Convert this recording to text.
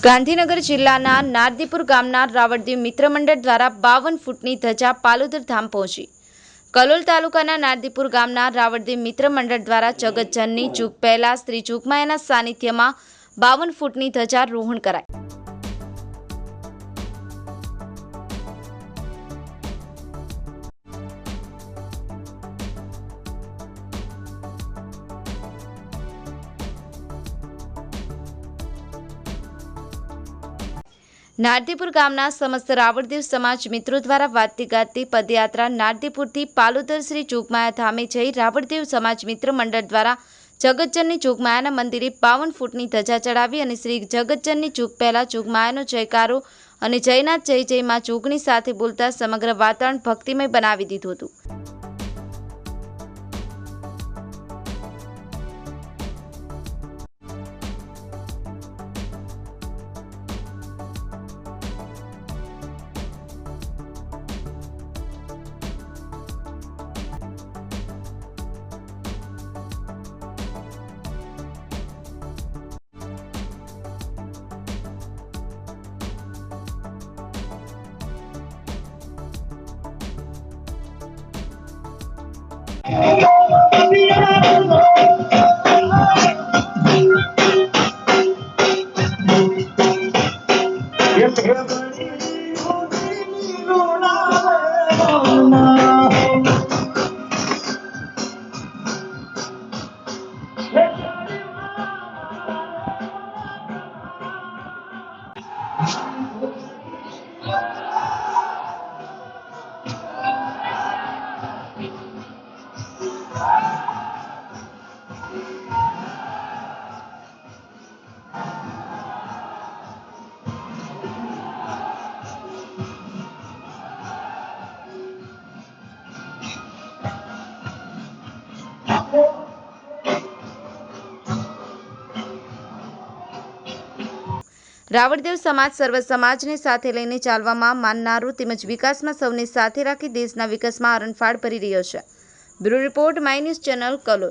ગાંધીનગર જિલ્લાના નારદીપુર ગામના રાવળદેવ મિત્ર મંડળ દ્વારા 52 ફૂટની ધજા પાલોદર ધામ પહોંચી। કલોલ તાલુકાના નારદીપુર ગામના રાવળદેવ મિત્ર મંડળ દ્વારા જગતજનની જુગ પહેલા શ્રી જોગમાયાના સાનિધ્યમાં 52 ફૂટની ધજારોહણ કરાઈ। नारदीपुर गामना समस्त रावळदेव समाज मित्रों द्वारा वाजती गाजती पदयात्रा नारदीपुरथी पालोदर श्री जोगमाया धामे जई रावळदेव समाज मित्र मंडळ द्वारा जगतजननी जोगमायाना मंदिरे 52 फूटनी धजा चढ़ावी अने श्री जगतजननी जुग पहला जोगमायानो जयकारो अने जयनाथ जय जय मां जोगनी साथे बोलता समग्र वातावरण भक्तिमय बनावी दीधुं हतुं। रावळदेव समाज सर्व समाजने साथे लईने चालवामां माननारो तेमज विकासमां सौने साथे राखी देशना विकासमां हरणफाळ भरी रह्यो छे। Bureau report my news channel Kalol.